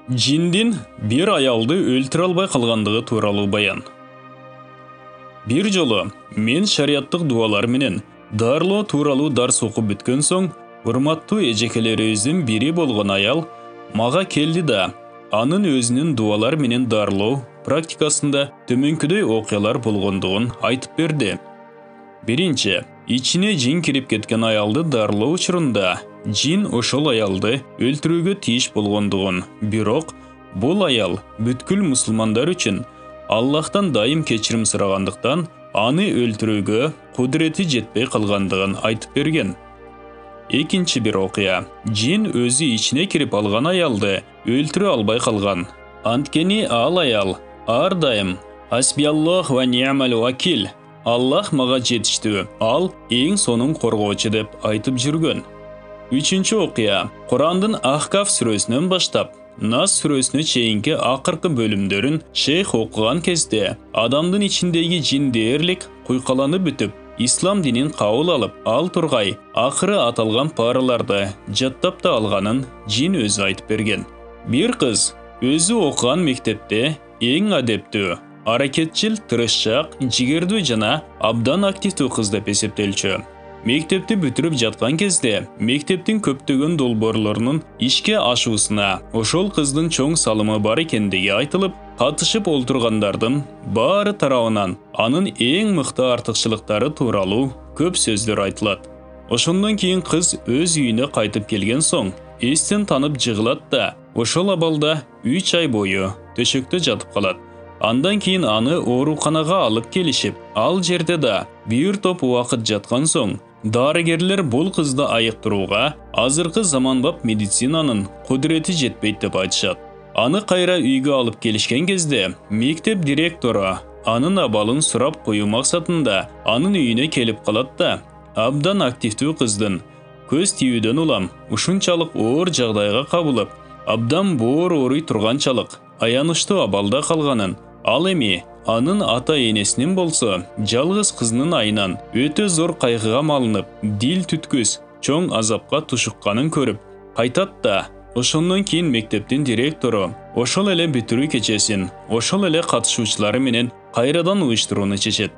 Жиндин bir аялды өлтіре албай қалғандығы туралы баян. Bir жолы мен шариаттық дуалар менен дарлоо тууралуу дарс окуп бүткөн соң, урматтуу эжекелерибиздин бири болгон аял мага келди да, анын өзүнүн дуалар менен дарлоо практикасында төмөнкүдөй окуялар болгондугун айтып берди. Биринчи, ичине жин кирип кеткен аялды дарлоо учурунда жин ошол аялды өлтүрүүгө тийиш болгондугун, бирок бул аял бүткүл мусулмандар үчүн Аллахтан дайым кечирим сурагандыктан аны өлтүрүүгө кудурети жетпей калгандыгын айтып берген. Экинчи бир окуя, жин өзү ичине кирип алган аялды өлтүрө албай калган. Анткени ал аял ар дайым «Хасбияллах ва ни'мал вакил», Аллах мага жетиштүү, ал эң сонун коргоочу деп айтып жүргөн. Үчүнчү окуя, Курандын Ахкаф сүрөсүнөн баштап Нас сүрөсүнө чейинки акыркы бөлүмдөрүн шейх окуган кезде адамдын ичиндеги жин дээрлик куйкаланып бүтүп, ислам динин кабыл алып, ал тургай акыры аталган параларды жаттап да алганын жин өзү айтып берген. Бир кыз өзү окуган мектепте эң адептүү, аракетчил, тырышчаак, жигердүү жана абдан активдүү кыз деп эсептелчү. Мектепти бүтүрүп жаткан кезде мектептин көптөгөн долбоорлорунун ишке ашуусуна ошол кыздын чоң салымы бар экендиги айтылып, катышып олтургандардын баары тарабынан анын эң мыкты артыкчылыктары тууралуу көп сөздөр айтылат. Ошондон кийин кыз өз үйүнө кайтып келген соң эстен танып жыгылат да, ошол абалда 3 ай бою төшөктө жатып калат. Андан кийин аны ооруканага алып келишип, ал жерде да бир топ убакыт жаткан соң, дарыгерлер бул кызды айыктырууга азыркы заманбап медицинанын кудурети жетпейт деп айтышат. Аны кайра үйгө алып келишкен кезде, мектеп директору анын абалын сурап коюу максатында анын үйүнө келип калат да, абдан активдүү кыздын көз тийүүдөн улам ушунчалык оор жагдайга кабылып, абдан боор ооруй турганчалык аянычтуу абалда калганын, ал эми анын ата-энесинин болсо жалгыз кызынын айынан өтө зор кайгыга малынып, дил түткүс, чоң азапка тушукканын көрүп кайтат да, ошондон кийин мектептин директору ошол эле бүтүрүү кечесин ошол эле катышуучулары менен кайрадан уюштурууну чечет.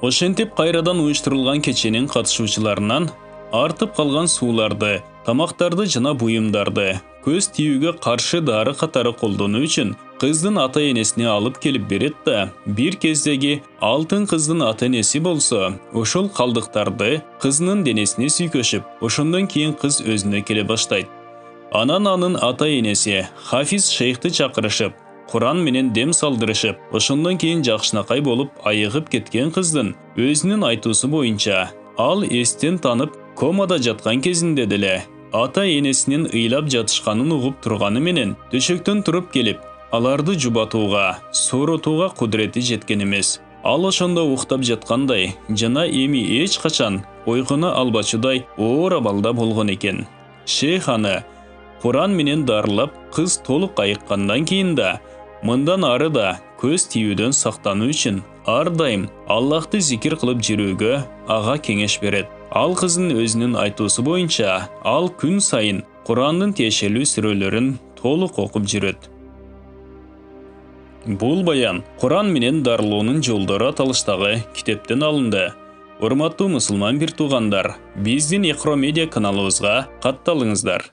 Ошентип кайрадан уюштурулган кеченин катышуучуларынан артып калган сууларды, тамактарды жана буюмдарды көз тийүүгө каршы дары катары колдонуу үчүн кыздын ата-энесине алып келип берет да, бир кездеги алтын кыздын ата-энеси болсо ошол калдыктарды кызынын денесине сүйкөшүп, ошондон кийин кыз өзүнө келе баштайт. Анан анын ата-энеси Хафиз шейхти чакырышып, Куран менен дем салдырышып, ошондон кийин жакшынакай болуп айыгып кеткен кыздын өзүнүн айтуусу боюнча, ал эстен танып комада жаткан кезинде деле ата-энесинин ыйлап жатышканын угуп турганы менен төшөктөн туруп келип, аларды жубатууга, сооротууга кудурети жеткен эмес. Ал ошондо уктап жаткандай жана эми эч качан ойгоно албачудай оор абалда болгон экен. Шейх аны Куран менен дарылап, кыз толук айыккандан кийин да, мындан ары да көз тийүүдөн сактануу үчүн ар дайым Аллахты зикир кылып жүрүүгө ага кеңеш берет. Ал кыздын өзүнүн айтуусу боюнча, ал күн сайын Курандын тиешелүү сүрөлөрүн толук окуп жүрөт. Бул баян Куран менен дарылоонун жолдору аталыштагы китептен алынды. Урматтуу мусулман бир туугандар, биздин Iqro Media каналыбызга катталыңыздар.